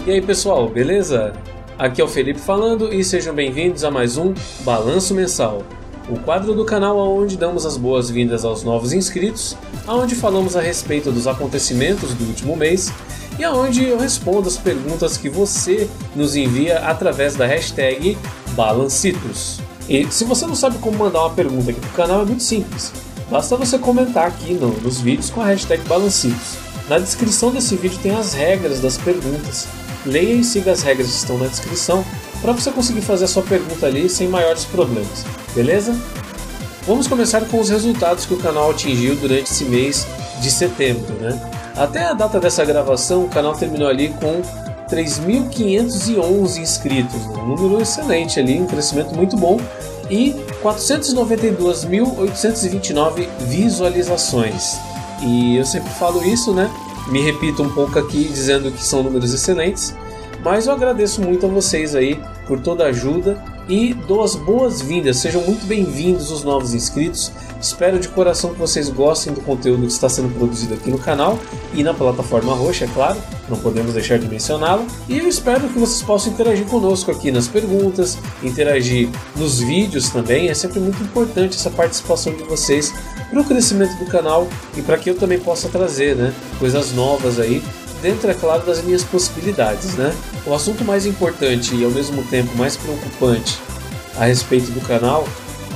E aí pessoal, beleza? Aqui é o Felipe falando e sejam bem-vindos a mais um Balanço Mensal, o quadro do canal onde damos as boas-vindas aos novos inscritos, onde falamos a respeito dos acontecimentos do último mês e onde eu respondo as perguntas que você nos envia através da hashtag Balancitos. E se você não sabe como mandar uma pergunta aqui pro canal, é muito simples. Basta você comentar aqui nos vídeos com a hashtag Balancitos. Na descrição desse vídeo tem as regras das perguntas. Leia e siga as regras que estão na descrição para você conseguir fazer a sua pergunta ali sem maiores problemas, beleza? Vamos começar com os resultados que o canal atingiu durante esse mês de setembro, né? Até a data dessa gravação, o canal terminou ali com 3.511 inscritos, um número excelente ali, um crescimento muito bom, e 492.829 visualizações. E eu sempre falo isso, né? Me repito um pouco aqui dizendo que são números excelentes, mas eu agradeço muito a vocês aí por toda a ajuda e dou as boas-vindas. Sejam muito bem-vindos os novos inscritos. Espero de coração que vocês gostem do conteúdo que está sendo produzido aqui no canal e na plataforma roxa, é claro, não podemos deixar de mencioná-lo. E eu espero que vocês possam interagir conosco aqui nas perguntas, interagir nos vídeos também. É sempre muito importante essa participação de vocês para o crescimento do canal e para que eu também possa trazer, né, coisas novas aí, dentro, é claro, das minhas possibilidades, né? O assunto mais importante e ao mesmo tempo mais preocupante a respeito do canal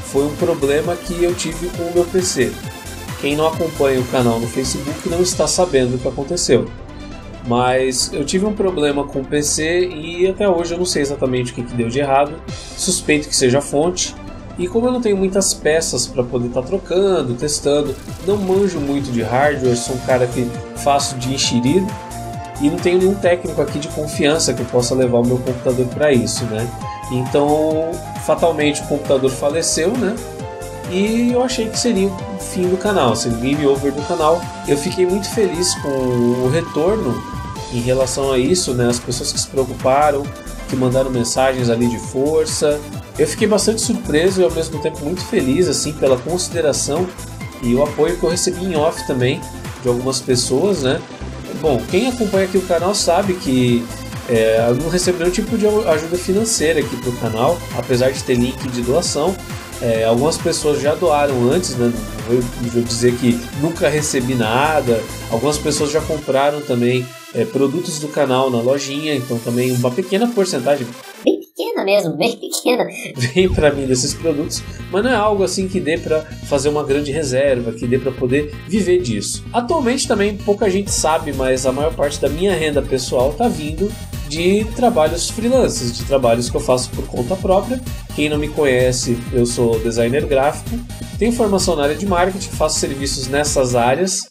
foi um problema que eu tive com o meu PC. Quem não acompanha o canal no Facebook não está sabendo o que aconteceu. Mas eu tive um problema com o PC e até hoje eu não sei exatamente o que deu de errado. Suspeito que seja a fonte. E como eu não tenho muitas peças para poder estar trocando, testando, não manjo muito de hardware, sou um cara que faço de enxerido e não tenho nenhum técnico aqui de confiança que eu possa levar o meu computador para isso, né? Então, fatalmente o computador faleceu, né? E eu achei que seria o fim do canal, seria o game over do canal. Eu fiquei muito feliz com o retorno em relação a isso, né? As pessoas que se preocuparam, que mandaram mensagens ali de força. Eu fiquei bastante surpreso e ao mesmo tempo muito feliz assim pela consideração e o apoio que eu recebi em off também de algumas pessoas, né? Bom, quem acompanha aqui o canal sabe que eu não recebo nenhum tipo de ajuda financeira aqui pro canal, apesar de ter link de doação. Algumas pessoas já doaram antes, né? Não vou dizer que nunca recebi nada. Algumas pessoas já compraram também produtos do canal na lojinha, então também uma pequena porcentagem, bem pequena mesmo, bem pequena, vem para mim desses produtos, mas não é algo assim que dê para fazer uma grande reserva, que dê para poder viver disso. Atualmente também pouca gente sabe, mas a maior parte da minha renda pessoal está vindo de trabalhos freelances, de trabalhos que eu faço por conta própria. Quem não me conhece, eu sou designer gráfico, tenho formação na área de marketing, faço serviços nessas áreas,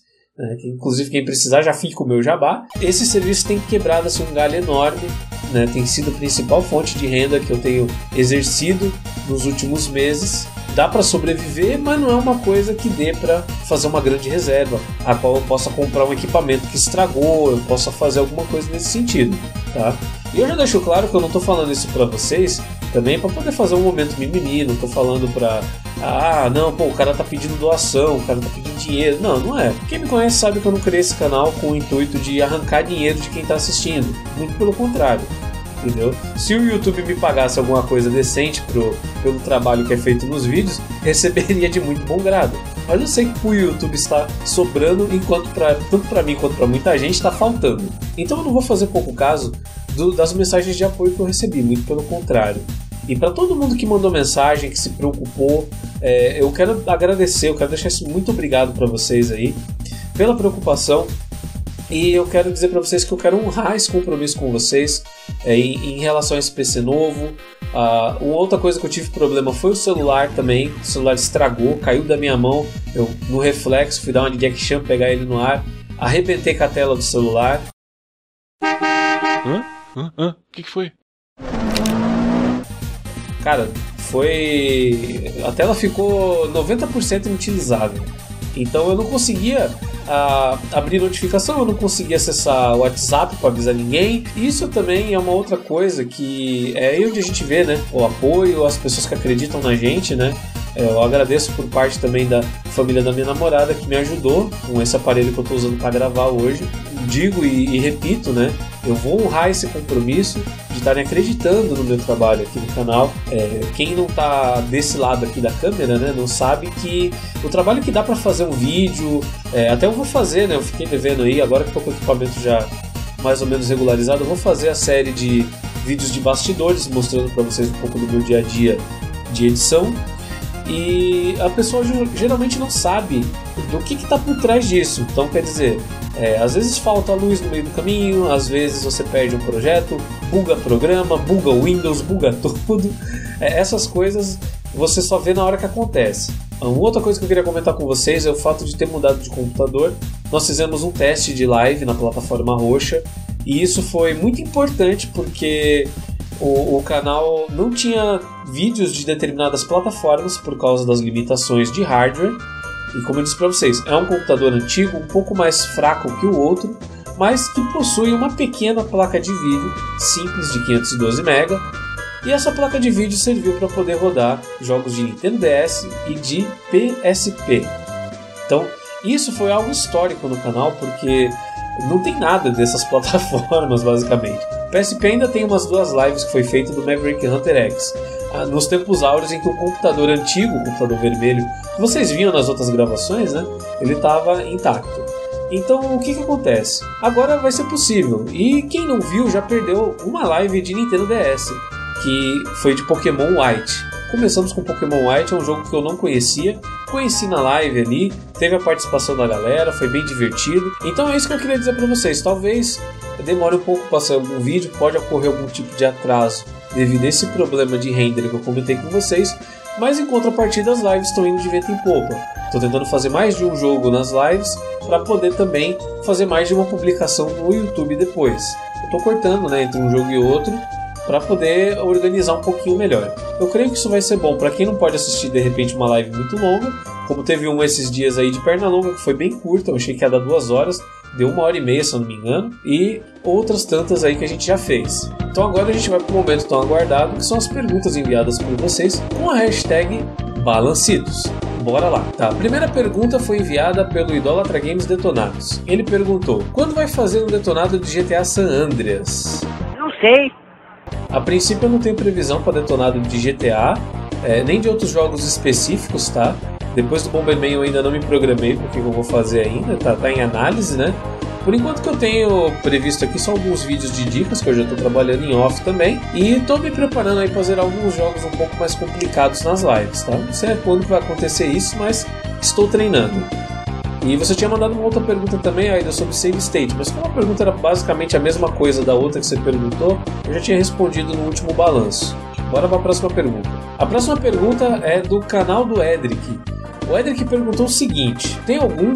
que inclusive quem precisar já fica com o meu jabá. Esse serviço tem quebrado assim, um galho enorme, né? Tem sido a principal fonte de renda que eu tenho exercido nos últimos meses. Dá para sobreviver, mas não é uma coisa que dê para fazer uma grande reserva, a qual eu possa comprar um equipamento que estragou, eu possa fazer alguma coisa nesse sentido, tá? E eu já deixo claro que eu não estou falando isso para vocês também para poder fazer um momento mimimi, não estou falando para não, pô, o cara tá pedindo doação, o cara tá pedindo dinheiro. Não, não é. Quem me conhece sabe que eu não criei esse canal com o intuito de arrancar dinheiro de quem está assistindo, muito pelo contrário. Entendeu? Se o YouTube me pagasse alguma coisa decente pelo trabalho que é feito nos vídeos, receberia de muito bom grado. Mas eu sei que o YouTube está sobrando, enquanto tanto para mim quanto para muita gente está faltando. Então eu não vou fazer pouco caso das mensagens de apoio que eu recebi, muito pelo contrário. E para todo mundo que mandou mensagem, que se preocupou, eu quero agradecer, eu quero deixar isso muito obrigado para vocês aí pela preocupação. E eu quero dizer para vocês que eu quero honrar esse compromisso com vocês em relação a esse PC novo. Uma outra coisa que eu tive problema foi o celular também. O celular estragou, caiu da minha mão. Eu, no reflexo, fui dar uma de Jack Chan, pegar ele no ar. Arrebentei com a tela do celular. O que foi? Cara, a tela ficou 90% inutilizável. Então eu não conseguia abrir notificação, eu não conseguia acessar o WhatsApp para avisar ninguém. Isso também é uma outra coisa que é aí onde a gente vê, né, o apoio, as pessoas que acreditam na gente, né. Eu agradeço por parte também da família da minha namorada que me ajudou com esse aparelho que eu estou usando para gravar hoje. Digo e repito, né, Eu vou honrar esse compromisso de estarem acreditando no meu trabalho aqui no canal. Quem não tá desse lado aqui da câmera, né, não sabe que o trabalho que dá para fazer um vídeo, até eu vou fazer, né, eu fiquei devendo aí, agora que tô com o equipamento já mais ou menos regularizado, eu vou fazer a série de vídeos de bastidores, mostrando para vocês um pouco do meu dia a dia de edição. E a pessoa geralmente não sabe do que está por trás disso. Então, quer dizer, às vezes falta luz no meio do caminho, às vezes você perde um projeto, buga programa, buga Windows, buga tudo. Essas coisas você só vê na hora que acontece. Uma outra coisa que eu queria comentar com vocês é o fato de ter mudado de computador. Nós fizemos um teste de live na plataforma roxa e isso foi muito importante porque o canal não tinha vídeos de determinadas plataformas por causa das limitações de hardware. E como eu disse para vocês, é um computador antigo, um pouco mais fraco que o outro, mas que possui uma pequena placa de vídeo simples de 512 MB. E essa placa de vídeo serviu para poder rodar jogos de Nintendo DS e de PSP. Então, isso foi algo histórico no canal, porque não tem nada dessas plataformas, basicamente. O PSP ainda tem umas 2 lives que foi feita do Maverick Hunter X, nos tempos áureos em que o computador antigo, o computador vermelho, que vocês viram nas outras gravações, né, ele estava intacto. Então, o que acontece? Agora vai ser possível. E quem não viu já perdeu uma live de Nintendo DS, que foi de Pokémon White. Começamos com Pokémon White, é um jogo que eu não conhecia. Conheci na live ali, teve a participação da galera, foi bem divertido. Então é isso que eu queria dizer para vocês. Talvez demore um pouco para sair algum vídeo, pode ocorrer algum tipo de atraso devido a esse problema de render que eu comentei com vocês. Mas em contrapartida, as lives estão indo de vento em popa. Estou tentando fazer mais de um jogo nas lives para poder também fazer mais de uma publicação no YouTube depois. Eu estou cortando, né, entre um jogo e outro para poder organizar um pouquinho melhor. Eu creio que isso vai ser bom para quem não pode assistir de repente uma live muito longa, como teve esses dias aí de perna longa que foi bem curta, eu achei que ia dar 2 horas, deu 1h30 se eu não me engano, e outras tantas aí que a gente já fez. Então agora a gente vai para o momento tão aguardado, que são as perguntas enviadas por vocês com a hashtag Balancitos. Bora lá. Tá, a primeira pergunta foi enviada pelo Idolatra Games Detonados. Ele perguntou: quando vai fazer um detonado de GTA San Andreas? Não sei. A princípio eu não tenho previsão para detonado de GTA, nem de outros jogos específicos, tá? Depois do Bomberman eu ainda não me programei porque eu vou fazer ainda, tá em análise, né? Por enquanto que eu tenho previsto aqui só alguns vídeos de dicas, que eu já estou trabalhando em off também, e estou me preparando aí para fazer alguns jogos um pouco mais complicados nas lives, tá? Não sei quando que vai acontecer isso, mas estou treinando. E você tinha mandado uma outra pergunta também, Aida, sobre Save State, mas como a pergunta era basicamente a mesma coisa da outra que você perguntou, eu já tinha respondido no último balanço. Bora para a próxima pergunta. A próxima pergunta é do canal do Edric. O Edric perguntou o seguinte: tem algum,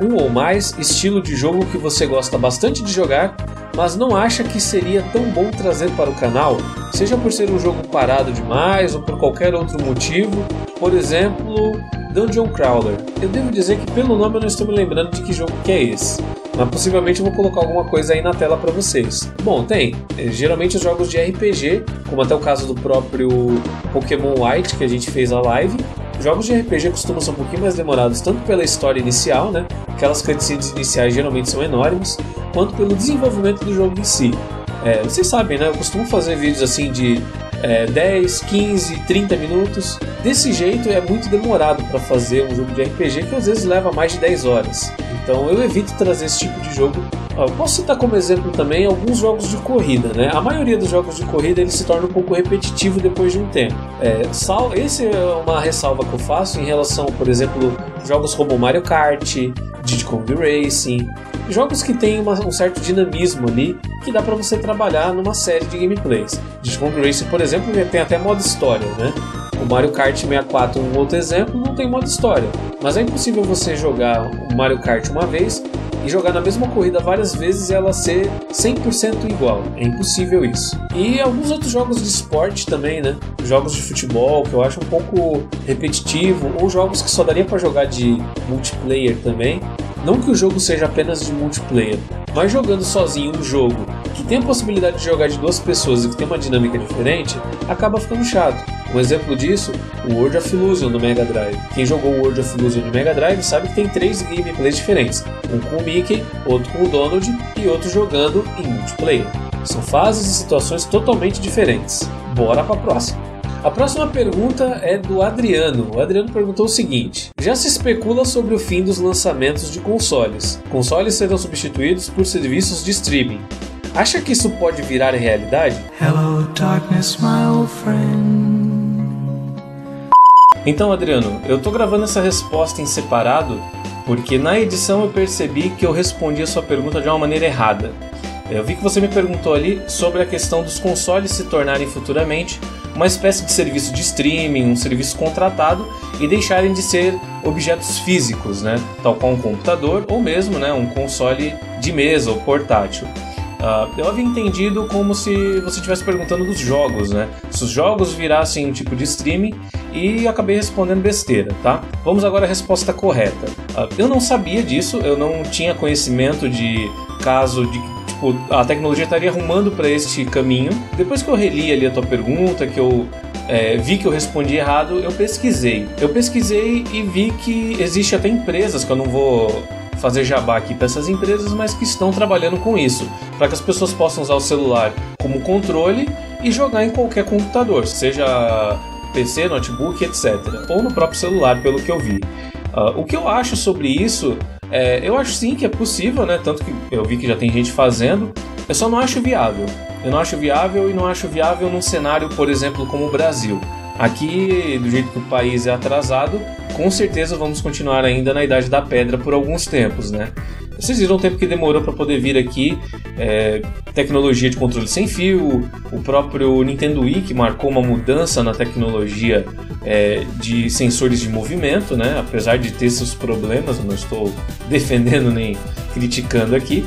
um ou mais, estilo de jogo que você gosta bastante de jogar, mas não acha que seria tão bom trazer para o canal? Seja por ser um jogo parado demais ou por qualquer outro motivo, por exemplo, Dungeon Crawler. Eu devo dizer que pelo nome eu não estou me lembrando de que jogo que é esse, mas possivelmente eu vou colocar alguma coisa aí na tela para vocês. Bom, tem geralmente os jogos de RPG, como até o caso do próprio Pokémon White que a gente fez a live. Jogos de RPG costumam ser um pouquinho mais demorados, tanto pela história inicial, né? Aquelas cutscenes iniciais geralmente são enormes, quanto pelo desenvolvimento do jogo em si. Vocês sabem, né? Eu costumo fazer vídeos assim de 10, 15, 30 minutos. Desse jeito é muito demorado para fazer um jogo de RPG que às vezes leva mais de 10 horas. Então eu evito trazer esse tipo de jogo. Eu posso citar como exemplo também alguns jogos de corrida, né? A maioria dos jogos de corrida ele se torna um pouco repetitivo depois de um tempo. Esse é uma ressalva que eu faço em relação, por exemplo, jogos como Mario Kart, Diddy Kong Racing, jogos que têm um certo dinamismo ali que dá para você trabalhar numa série de gameplays. Diddy Kong Racing, por exemplo, tem até modo história, né? O Mario Kart 64, um outro exemplo, não tem modo história. Mas é impossível você jogar o Mario Kart uma vez e jogar na mesma corrida várias vezes e ela ser 100% igual. É impossível isso. E alguns outros jogos de esporte também, né? Jogos de futebol, que eu acho um pouco repetitivo, ou jogos que só daria para jogar de multiplayer também. Não que o jogo seja apenas de multiplayer, mas jogando sozinho um jogo que tem a possibilidade de jogar de 2 pessoas e que tem uma dinâmica diferente, acaba ficando chato. Um exemplo disso, o World of Illusion do Mega Drive. Quem jogou o World of Illusion do Mega Drive sabe que tem 3 gameplays diferentes. Um com o Mickey, outro com o Donald e outro jogando em multiplayer. São fases e situações totalmente diferentes. Bora pra próxima. A próxima pergunta é do Adriano. O Adriano perguntou o seguinte: já se especula sobre o fim dos lançamentos de consoles. Consoles serão substituídos por serviços de streaming. Acha que isso pode virar realidade? Hello, darkness, my old friend. Então, Adriano, eu tô gravando essa resposta em separado porque na edição eu percebi que eu respondi a sua pergunta de uma maneira errada. Eu vi que você me perguntou ali sobre a questão dos consoles se tornarem futuramente uma espécie de serviço de streaming, um serviço contratado e deixarem de ser objetos físicos, né? Tal qual um computador ou mesmo, né, um console de mesa ou portátil. Eu havia entendido como se você estivesse perguntando dos jogos, né? Se os jogos virassem um tipo de streaming, e acabei respondendo besteira, tá? Vamos agora à resposta correta. Eu não sabia disso, eu não tinha conhecimento de caso de tipo, a tecnologia estaria arrumando para este caminho. Depois que eu reli ali a tua pergunta, que eu vi que eu respondi errado, eu pesquisei. Eu pesquisei e vi que existe até empresas, que eu não vou fazer jabá aqui para essas empresas, mas que estão trabalhando com isso, para que as pessoas possam usar o celular como controle e jogar em qualquer computador, seja PC, notebook, etc. Ou no próprio celular, pelo que eu vi. O que eu acho sobre isso, eu acho sim que é possível, né? Tanto que eu vi que já tem gente fazendo, eu só não acho viável. Eu não acho viável e não acho viável num cenário, por exemplo, como o Brasil. Aqui, do jeito que o país é atrasado, com certeza vamos continuar ainda na Idade da Pedra por alguns tempos, né? Vocês viram o tempo que demorou para poder vir aqui, tecnologia de controle sem fio, o próprio Nintendo Wii, que marcou uma mudança na tecnologia de sensores de movimento, né? Apesar de ter seus problemas, eu não estou defendendo nem criticando aqui,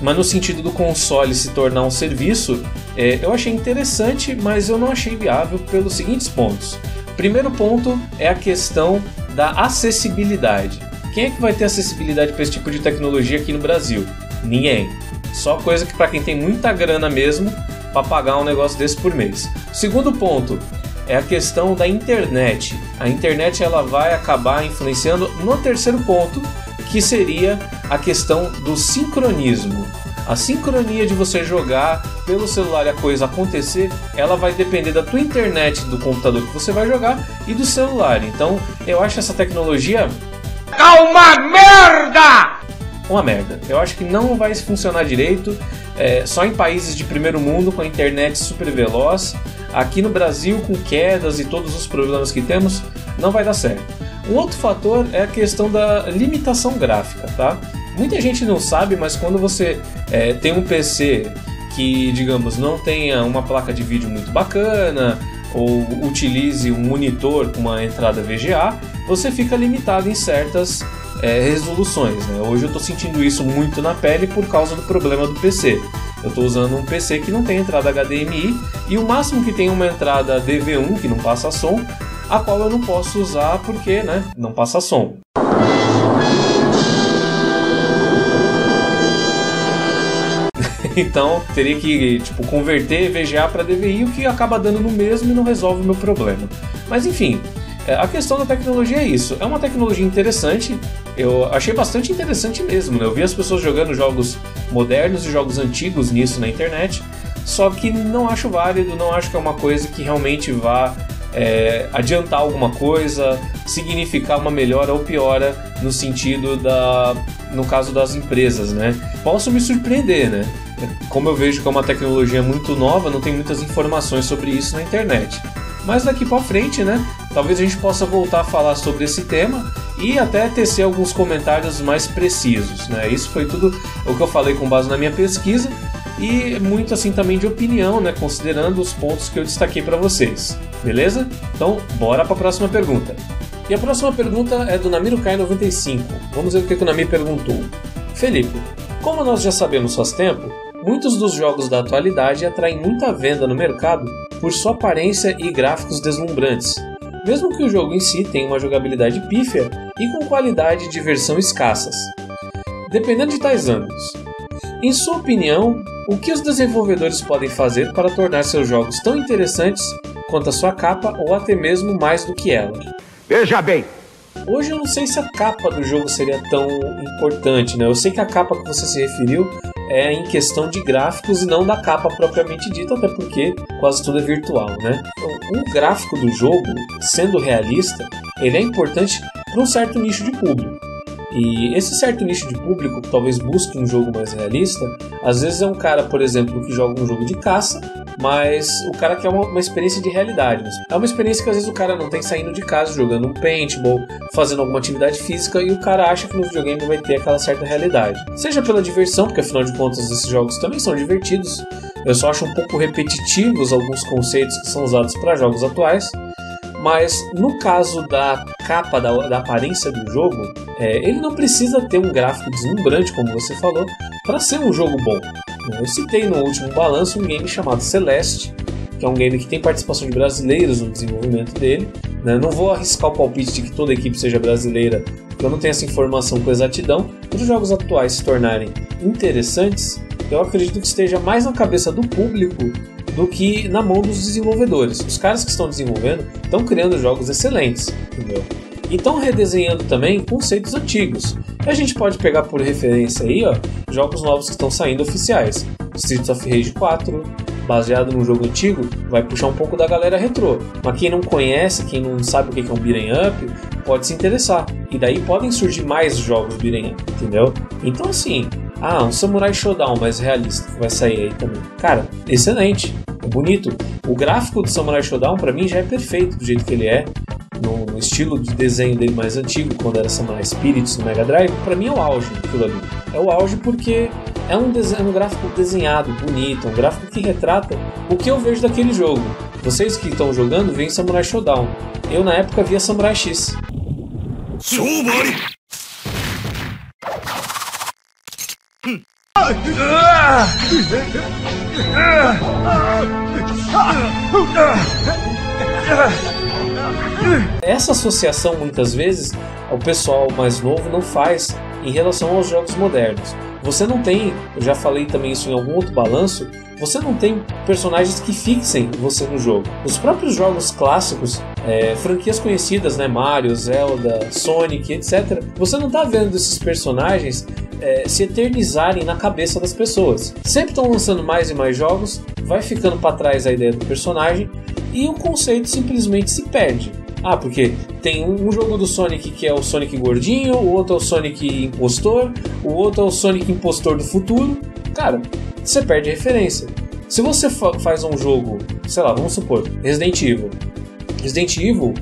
mas no sentido do console se tornar um serviço, eu achei interessante, mas eu não achei viável pelos seguintes pontos. Primeiro ponto é a questão da acessibilidade. Quem é que vai ter acessibilidade para esse tipo de tecnologia aqui no Brasil? Ninguém. Só coisa que para quem tem muita grana mesmo, para pagar um negócio desse por mês. Segundo ponto é a questão da internet. A internet ela vai acabar influenciando no terceiro ponto, que seria a questão do sincronismo. A sincronia de você jogar pelo celular e a coisa acontecer, ela vai depender da tua internet, do computador que você vai jogar e do celular. Então, eu acho essa tecnologia uma merda! Uma merda. Eu acho que não vai funcionar direito, só em países de primeiro mundo, com a internet super veloz. Aqui no Brasil, com quedas e todos os problemas que temos, não vai dar certo. Um outro fator é a questão da limitação gráfica, tá? Muita gente não sabe, mas quando você tem um PC que, digamos, não tenha uma placa de vídeo muito bacana ou utilize um monitor com uma entrada VGA, você fica limitado em certas resoluções, né? Hoje eu estou sentindo isso muito na pele por causa do problema do PC. Eu estou usando um PC que não tem entrada HDMI e o máximo que tem uma entrada DV1, que não passa som, a qual eu não posso usar porque, né, não passa som. Então teria que converter VGA para DVI, o que acaba dando no mesmo e não resolve o meu problema. Mas enfim, a questão da tecnologia é isso. É uma tecnologia interessante, eu achei bastante interessante mesmo, né? Eu vi as pessoas jogando jogos modernos e jogos antigos nisso na internet, só que não acho válido, não acho que é uma coisa que realmente vá adiantar alguma coisa, significar uma melhora ou piora no sentido no caso das empresas, né? Posso me surpreender, né? Como eu vejo que é uma tecnologia muito nova, não tem muitas informações sobre isso na internet. Mas daqui para frente, né? Talvez a gente possa voltar a falar sobre esse tema e até tecer alguns comentários mais precisos, né? Isso foi tudo o que eu falei com base na minha pesquisa e muito assim também de opinião, né? Considerando os pontos que eu destaquei para vocês. Beleza? Então, bora para a próxima pergunta. E a próxima pergunta é do NamiroKai95. Vamos ver o que o Nami perguntou. Felipe, como nós já sabemos faz tempo, muitos dos jogos da atualidade atraem muita venda no mercado por sua aparência e gráficos deslumbrantes, mesmo que o jogo em si tenha uma jogabilidade pífia e com qualidade de diversão escassas. Dependendo de tais ângulos, em sua opinião, O que os desenvolvedores podem fazer para tornar seus jogos tão interessantes quanto a sua capa ou até mesmo mais do que ela? Veja bem! Hoje eu não sei se a capa do jogo seria tão importante, né? Eu sei que a capa que você se referiu é em questão de gráficos e não da capa propriamente dita, até porque quase tudo é virtual, né? Então, o gráfico do jogo, sendo realista, ele é importante para um certo nicho de público. E esse certo nicho de público que talvez busque um jogo mais realista, às vezes é um cara, por exemplo, que joga um jogo de caça, mas o cara quer uma experiência de realidade. É uma experiência que às vezes o cara não tem saindo de casa, jogando um paintball, fazendo alguma atividade física, e o cara acha que no videogame vai ter aquela certa realidade. Seja pela diversão, porque afinal de contas esses jogos também são divertidos, eu só acho um pouco repetitivos alguns conceitos que são usados para jogos atuais. Mas no caso da capa, da aparência do jogo, ele não precisa ter um gráfico deslumbrante, como você falou, para ser um jogo bom. Eu citei no último balanço um game chamado Celeste, que é um game que tem participação de brasileiros no desenvolvimento dele. Não vou arriscar o palpite de que toda a equipe seja brasileira, porque eu não tenho essa informação com exatidão. Para os jogos atuais se tornarem interessantes, eu acredito que esteja mais na cabeça do público do que na mão dos desenvolvedores. Os caras que estão desenvolvendo estão criando jogos excelentes, entendeu? E estão redesenhando também conceitos antigos. E a gente pode pegar por referência aí, jogos novos que estão saindo oficiais. Streets of Rage 4, baseado num jogo antigo, vai puxar um pouco da galera retrô. Mas quem não conhece, quem não sabe o que é um beat'em up, pode se interessar. E daí podem surgir mais jogos beat'em up, entendeu? Então assim, um Samurai Shodown mais realista que vai sair aí também. Cara, excelente, é bonito. O gráfico do Samurai Shodown pra mim já é perfeito do jeito que ele é. No estilo de desenho dele mais antigo, quando era Samurai Spirits no Mega Drive, pra mim é o auge daquilo ali. É o auge porque é um gráfico desenhado, bonito, um gráfico que retrata o que eu vejo daquele jogo. Vocês que estão jogando veem Samurai Shodown. Eu na época via Samurai X. Essa associação muitas vezes o pessoal mais novo não faz em relação aos jogos modernos. Você não tem, eu já falei também isso em algum outro balanço, você não tem personagens que fixem você no jogo. Os próprios jogos clássicos, franquias conhecidas, né, Mario, Zelda, Sonic, etc. Você não está vendo esses personagens se eternizarem na cabeça das pessoas. Sempre estão lançando mais e mais jogos, vai ficando para trás a ideia do personagem e o conceito simplesmente se perde. Porque tem um jogo do Sonic que é o Sonic gordinho, o outro é o Sonic impostor, o outro é o Sonic impostor do futuro. Cara, você perde a referência. Se você faz um jogo, sei lá, vamos supor, Resident Evil. Resident Evil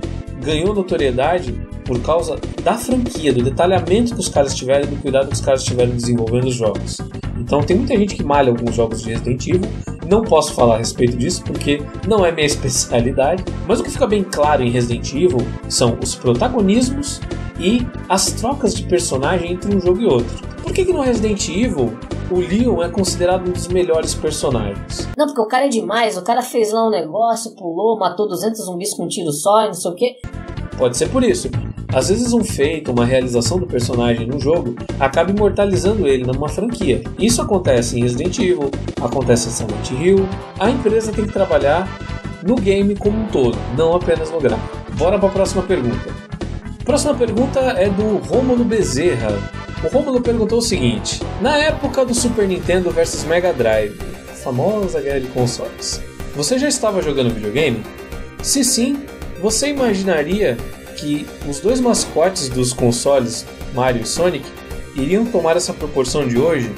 ganhou notoriedade por causa da franquia, do detalhamento que os caras tiveram e do cuidado que os caras tiveram desenvolvendo os jogos. Então tem muita gente que malha alguns jogos de Resident Evil. Não posso falar a respeito disso porque não é minha especialidade, mas o que fica bem claro em Resident Evil são os protagonismos e as trocas de personagem entre um jogo e outro. Por que no Resident Evil o Leon é considerado um dos melhores personagens? Não, porque o cara é demais, o cara fez lá um negócio, pulou, matou 200 zumbis com um tiro só e não sei o que. Pode ser por isso. Às vezes um feito, uma realização do personagem no jogo acaba imortalizando ele numa franquia. Isso acontece em Resident Evil, acontece em Silent Hill. A empresa tem que trabalhar no game como um todo, não apenas no gráfico. Bora para a próxima pergunta. A próxima pergunta é do Rômulo Bezerra. O Rômulo perguntou o seguinte: na época do Super Nintendo versus Mega Drive, a famosa guerra de consoles, você já estava jogando videogame? Se sim, você imaginaria que os dois mascotes dos consoles, Mario e Sonic, iriam tomar essa proporção de hoje?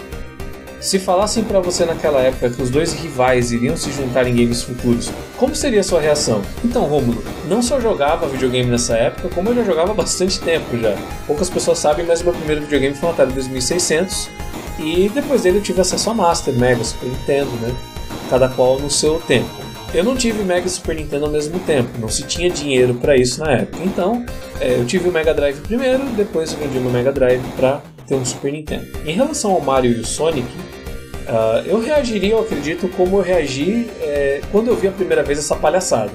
Se falassem pra você naquela época que os dois rivais iriam se juntar em games futuros, como seria a sua reação? Então, Rômulo, não só jogava videogame nessa época, como eu já jogava há bastante tempo já. Poucas pessoas sabem, mas meu primeiro videogame foi um Atari 2600 e depois dele eu tive acesso a Master, Mega, Super Nintendo, né? Cada qual no seu tempo. Eu não tive Mega e Super Nintendo ao mesmo tempo, não se tinha dinheiro para isso na época. Então, eu tive o Mega Drive primeiro, depois eu vendi o meu Mega Drive para ter um Super Nintendo. Em relação ao Mario e o Sonic, eu reagiria, eu acredito, como eu reagi quando eu vi a primeira vez essa palhaçada.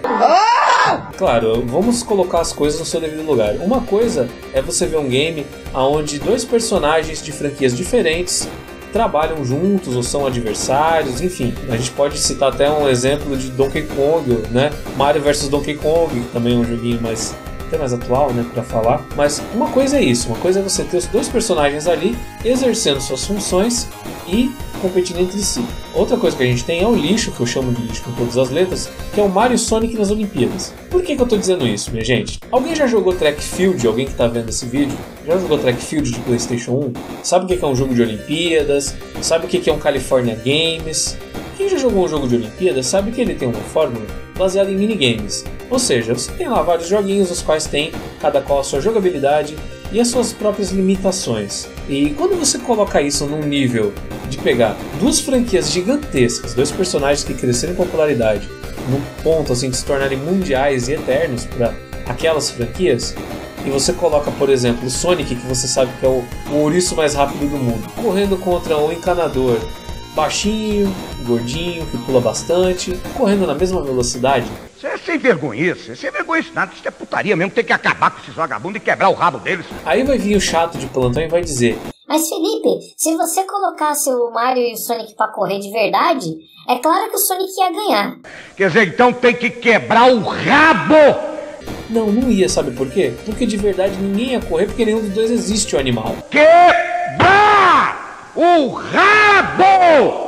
Claro, vamos colocar as coisas no seu devido lugar. Uma coisa é você ver um game onde dois personagens de franquias diferentes trabalham juntos ou são adversários, enfim. A gente pode citar até um exemplo de Donkey Kong, né? Mario vs Donkey Kong, que também é um joguinho até mais atual, né, pra falar. Mas uma coisa é isso, uma coisa é você ter os dois personagens ali exercendo suas funções e competindo entre si. Outra coisa que a gente tem é o lixo, que eu chamo de lixo com todas as letras, que é o Mario e Sonic nas Olimpíadas. Por que eu tô dizendo isso, minha gente? Alguém já jogou Track Field? Alguém que tá vendo esse vídeo? Já jogou Track Field de PlayStation 1? Sabe o que é um jogo de Olimpíadas? Sabe o que é um California Games? Quem já jogou um jogo de Olimpíadas sabe que ele tem uma fórmula baseada em minigames. Ou seja, você tem lá vários joguinhos, os quais tem cada qual a sua jogabilidade e as suas próprias limitações. E quando você coloca isso num nível de pegar duas franquias gigantescas, dois personagens que cresceram em popularidade, num ponto assim de se tornarem mundiais e eternos para aquelas franquias, e você coloca, por exemplo, o Sonic, que você sabe que é o ouriço mais rápido do mundo, correndo contra um encanador baixinho, gordinho, que pula bastante, correndo na mesma velocidade. Isso é sem vergonha, isso é sem vergonha nada, isso é putaria mesmo, tem que acabar com esses vagabundos e quebrar o rabo deles. Aí vai vir o chato de plantão e vai dizer: mas Felipe, se você colocasse o Mario e o Sonic pra correr de verdade, é claro que o Sonic ia ganhar. Quer dizer, então tem que quebrar o rabo! Não ia, sabe por quê? Porque de verdade ninguém ia correr, porque nenhum dos dois existe o animal. Quebrar o rabo!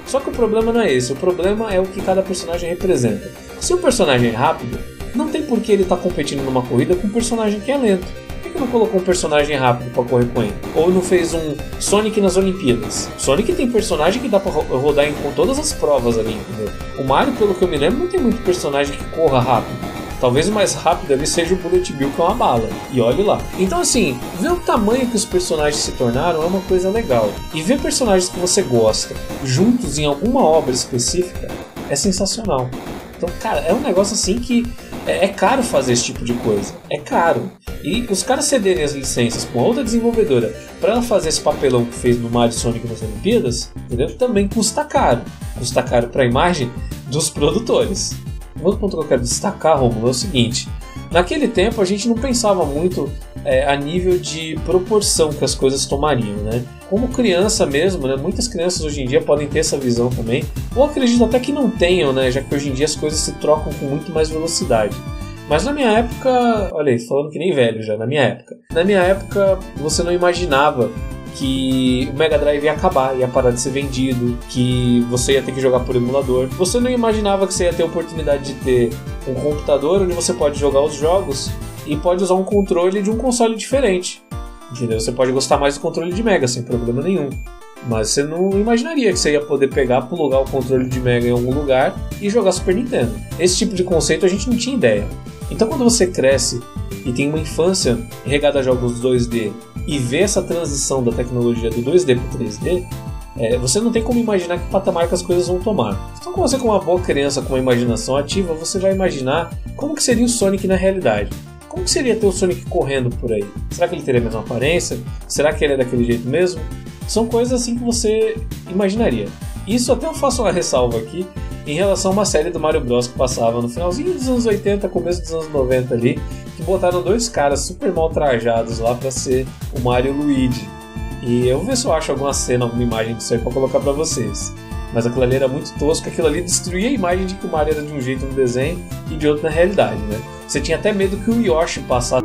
Só que o problema não é esse, o problema é o que cada personagem representa. Se o personagem é rápido, não tem por que ele estar competindo numa corrida com um personagem que é lento. Por que não colocou um personagem rápido pra correr com ele? Ou não fez um Sonic nas Olimpíadas? Sonic tem personagem que dá pra rodar com todas as provas ali, entendeu? O Mario, pelo que eu me lembro, não tem muito personagem que corra rápido. Talvez o mais rápido ali seja o Bullet Bill, que é uma bala. E olhe lá. Então assim, ver o tamanho que os personagens se tornaram é uma coisa legal. E ver personagens que você gosta juntos em alguma obra específica é sensacional. Então, cara, é um negócio assim que é caro fazer esse tipo de coisa. É caro. E os caras cederem as licenças com outra desenvolvedora para ela fazer esse papelão que fez no Mario e Sonic nas Olimpíadas, entendeu? Também custa caro. Custa caro para a imagem dos produtores. Um outro ponto que eu quero destacar, Romulo, é o seguinte: naquele tempo a gente não pensava muito a nível de proporção que as coisas tomariam, né? Como criança mesmo, né? Muitas crianças hoje em dia podem ter essa visão também, ou acredito até que não tenham, né? Já que hoje em dia as coisas se trocam com muito mais velocidade. Mas na minha época, olha aí, falando que nem velho já, na minha época você não imaginava que o Mega Drive ia acabar, ia parar de ser vendido, que você ia ter que jogar por emulador. Você não imaginava que você ia ter a oportunidade de ter um computador onde você pode jogar os jogos e pode usar um controle de um console diferente. Entendeu? Você pode gostar mais do controle de Mega sem problema nenhum. Mas você não imaginaria que você ia poder pegar, plugar o controle de Mega em algum lugar e jogar Super Nintendo. Esse tipo de conceito a gente não tinha ideia. Então quando você cresce e tem uma infância regada a jogos 2D e vê essa transição da tecnologia do 2D para o 3D, você não tem como imaginar que patamar que as coisas vão tomar. Então, com você, como uma boa criança com uma imaginação ativa, você vai imaginar como que seria o Sonic na realidade. Como que seria ter o Sonic correndo por aí? Será que ele teria a mesma aparência? Será que ele é daquele jeito mesmo? São coisas assim que você imaginaria. Isso até eu faço uma ressalva aqui em relação a uma série do Mario Bros que passava no finalzinho dos anos 80, começo dos anos 90 ali, que botaram dois caras super mal trajados lá pra ser o Mario e o Luigi. E eu vou ver se eu acho alguma cena, alguma imagem disso aí pra colocar pra vocês. Mas aquilo ali era muito tosco, aquilo ali destruía a imagem de que o Mario era de um jeito no desenho e de outro na realidade, né? Você tinha até medo que o Yoshi passasse...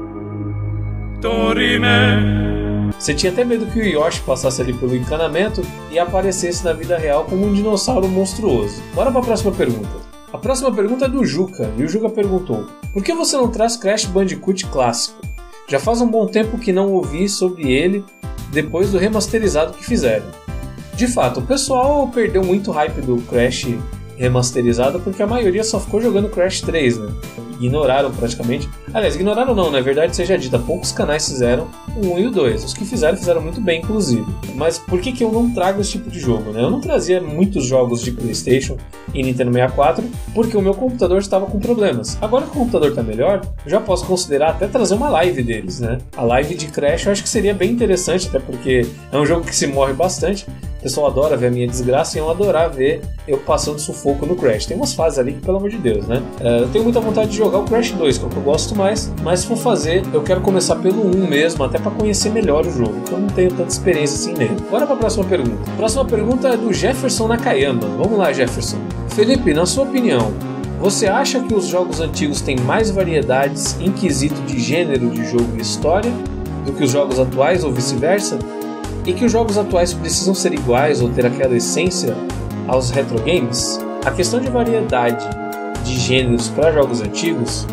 Você tinha até medo que o Yoshi passasse ali pelo encanamento e aparecesse na vida real como um dinossauro monstruoso. Bora pra próxima pergunta. A próxima pergunta é do Juca, e o Juca perguntou: por que você não traz Crash Bandicoot clássico? Já faz um bom tempo que não ouvi sobre ele depois do remasterizado que fizeram. De fato, o pessoal perdeu muito hype do Crash remasterizado porque a maioria só ficou jogando Crash 3, né? Ignoraram praticamente. Aliás, ignoraram não, na verdade seja dita, poucos canais fizeram o 1 e o 2. Os que fizeram muito bem, inclusive. Mas por que eu não trago esse tipo de jogo, né? Eu não trazia muitos jogos de PlayStation e Nintendo 64 porque o meu computador estava com problemas. Agora que o computador está melhor, eu já posso considerar até trazer uma live deles, né? A live de Crash eu acho que seria bem interessante, até porque é um jogo que se morre bastante. pessoal adora ver a minha desgraça e iam adorar ver eu passando sufoco no Crash. Tem umas fases ali que, pelo amor de Deus, né? Eu tenho muita vontade de jogar o Crash 2, que é o que eu gosto mais, mas se for fazer, eu quero começar pelo 1 mesmo, até pra conhecer melhor o jogo, porque eu não tenho tanta experiência assim nele. Bora pra próxima pergunta. A próxima pergunta é do Jefferson Nakayama. Vamos lá, Jefferson. Felipe, na sua opinião, você acha que os jogos antigos têm mais variedades em quesito de gênero de jogo e história do que os jogos atuais ou vice-versa? E que os jogos atuais precisam ser iguais ou ter aquela essência aos retro games? A questão de variedade de gêneros para jogos antigos,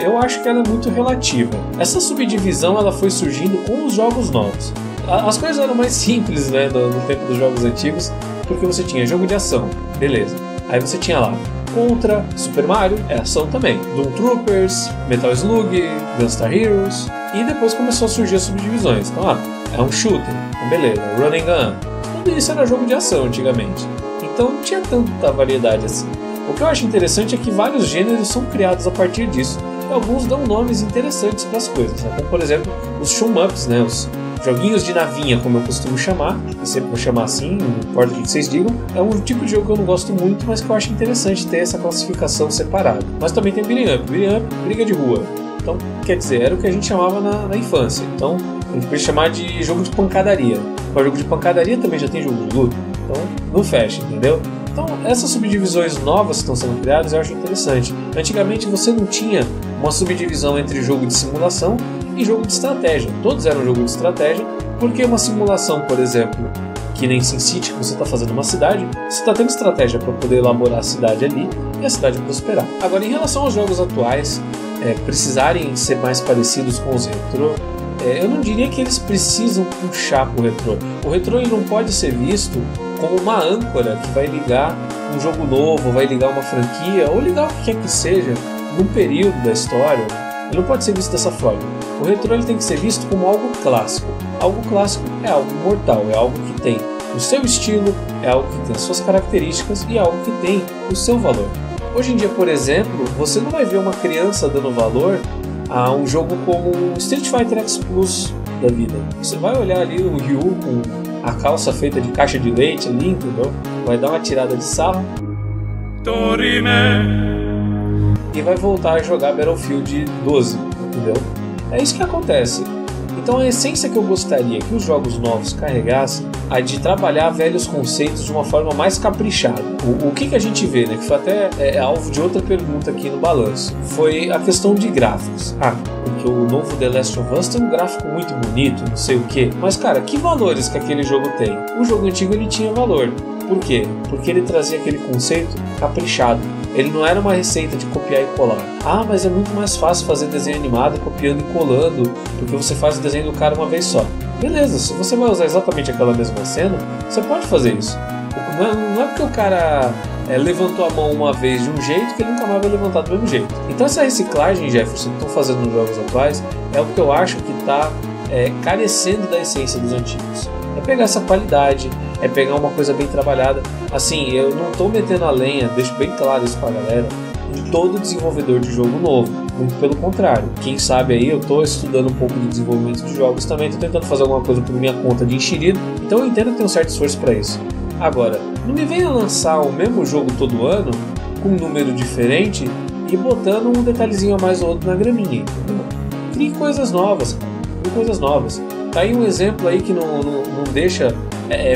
eu acho que ela é muito relativa. Essa subdivisão ela foi surgindo com os jogos novos. As coisas eram mais simples, né, no tempo dos jogos antigos, porque você tinha jogo de ação, beleza. Aí você tinha lá Contra, Super Mario, é ação também, Doom Troopers, Metal Slug, Gunstar Heroes, e depois começou a surgir as subdivisões. Então, é um shooter, beleza, Run and Gun, tudo isso era jogo de ação antigamente. Então não tinha tanta variedade assim. O que eu acho interessante é que vários gêneros são criados a partir disso, e alguns dão nomes interessantes para as coisas, né? Como por exemplo os shoot-ups, né? Os joguinhos de navinha, como eu costumo chamar, e sempre vou chamar assim, não importa o que vocês digam. É um tipo de jogo que eu não gosto muito, mas que eu acho interessante ter essa classificação separada. Mas também tem beat'em up, briga de rua. Então, quer dizer, era o que a gente chamava na infância. Então, a gente pode chamar de jogo de pancadaria. Para jogo de pancadaria também já tem jogo de luta. Então, não fecha, entendeu? Então, essas subdivisões novas que estão sendo criadas eu acho interessante. Antigamente você não tinha uma subdivisão entre jogo de simulação e jogo de estratégia. Todos eram jogo de estratégia, porque uma simulação, por exemplo, que nem SimCity, que você está fazendo uma cidade, você está tendo estratégia para poder elaborar a cidade ali e a cidade prosperar. Agora, em relação aos jogos atuais, precisarem ser mais parecidos com os retrô, eu não diria que eles precisam puxar para o retrô. O retrô ele não pode ser visto como uma âncora que vai ligar um jogo novo, vai ligar uma franquia, ou ligar o que quer que seja num período da história. Ele não pode ser visto dessa forma. O retrô ele tem que ser visto como algo clássico. Algo clássico é algo imortal, é algo que tem o seu estilo, é algo que tem as suas características e é algo que tem o seu valor. Hoje em dia, por exemplo, você não vai ver uma criança dando valor a um jogo como Street Fighter X Plus da vida. Você vai olhar ali o Ryu com a calça feita de caixa de leite ali, entendeu? Vai dar uma tirada de sarro e vai voltar a jogar Battlefield 12, entendeu? É isso que acontece. Então a essência que eu gostaria que os jogos novos carregassem é de trabalhar velhos conceitos de uma forma mais caprichada. O que a gente vê, né, que foi até alvo de outra pergunta aqui no balanço, foi a questão de gráficos. Porque o novo The Last of Us tem um gráfico muito bonito, não sei o que. Mas cara, que valores que aquele jogo tem? O jogo antigo ele tinha valor. Por quê? Porque ele trazia aquele conceito caprichado. Ele não era uma receita de copiar e colar. Mas é muito mais fácil fazer desenho animado copiando e colando, porque você faz o desenho do cara uma vez só. Beleza, se você vai usar exatamente aquela mesma cena, você pode fazer isso. Não é porque o cara levantou a mão uma vez de um jeito que ele nunca mais vai levantar do mesmo jeito. Então essa reciclagem, Jefferson, que estão fazendo nos jogos atuais, é o que eu acho que está carecendo da essência dos antigos. É pegar essa qualidade, é pegar uma coisa bem trabalhada. Assim, eu não estou metendo a lenha, deixo bem claro isso pra galera, de todo desenvolvedor de jogo novo. Muito pelo contrário. Quem sabe aí, eu estou estudando um pouco de desenvolvimento de jogos também, estou tentando fazer alguma coisa por minha conta de enxerido, então eu entendo que tem um certo esforço para isso. Agora, não me venha lançar o mesmo jogo todo ano, com um número diferente, e botando um detalhezinho a mais ou outro na graminha, entendeu? Crie coisas novas, crie coisas novas. Tá aí um exemplo aí que não deixa,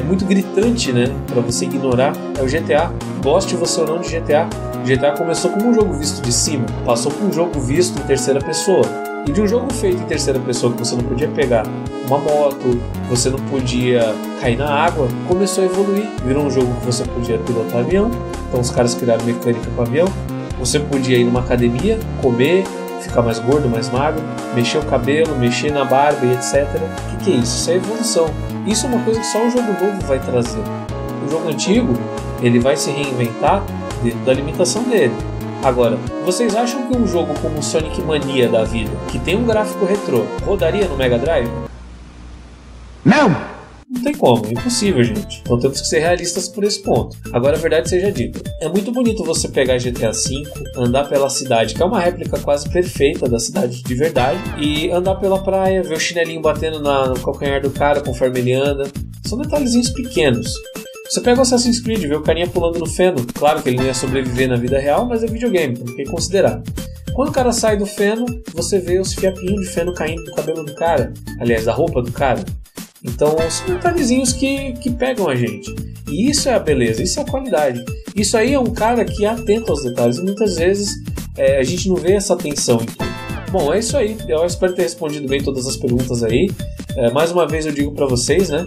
muito gritante, né, para você ignorar, é o GTA. Goste você ou não de GTA. GTA começou como um jogo visto de cima, passou por um jogo visto em terceira pessoa. E de um jogo feito em terceira pessoa que você não podia pegar uma moto, você não podia cair na água, começou a evoluir. Virou um jogo que você podia pilotar avião, então os caras criaram mecânica para avião. Você podia ir numa academia, comer, ficar mais gordo, mais magro, mexer o cabelo, mexer na barba e etc. O que é isso? Isso é evolução. Isso é uma coisa que só o jogo novo vai trazer. O jogo antigo, ele vai se reinventar dentro da limitação dele. Agora, vocês acham que um jogo como o Sonic Mania da vida, que tem um gráfico retrô, rodaria no Mega Drive? Não! Não tem como, é impossível, gente. Então temos que ser realistas por esse ponto. Agora a verdade seja dita. É muito bonito você pegar GTA V, andar pela cidade, que é uma réplica quase perfeita da cidade de verdade, e andar pela praia, ver o chinelinho batendo no calcanhar do cara conforme ele anda. são detalhezinhos pequenos. Você pega o Assassin's Creed e vê o carinha pulando no feno. Claro que ele não ia sobreviver na vida real, mas é videogame, tem que considerar. Quando o cara sai do feno, você vê os fiapinhos de feno caindo do cabelo do cara. Aliás, da roupa do cara. Então, são detalhezinhos que pegam a gente. E isso é a beleza, isso é a qualidade. Isso aí é um cara que é atento aos detalhes. E muitas vezes a gente não vê essa atenção em tudo. Bom, é isso aí. Eu espero ter respondido bem todas as perguntas aí. Mais uma vez eu digo pra vocês, né?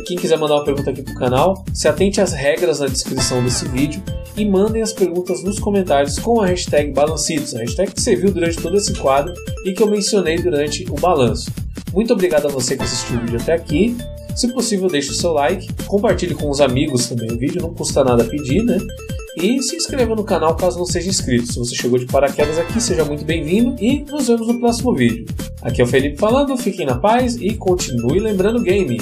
Quem quiser mandar uma pergunta aqui pro canal, se atente às regras na descrição desse vídeo e mandem as perguntas nos comentários com a hashtag Balancitos, a hashtag que você viu durante todo esse quadro e que eu mencionei durante o balanço. Muito obrigado a você que assistiu o vídeo até aqui. Se possível, deixe o seu like, compartilhe com os amigos também o vídeo, não custa nada pedir, né? E se inscreva no canal caso não seja inscrito. Se você chegou de paraquedas aqui, seja muito bem-vindo e nos vemos no próximo vídeo. Aqui é o Felipe falando, fiquem na paz e continue lembrando game.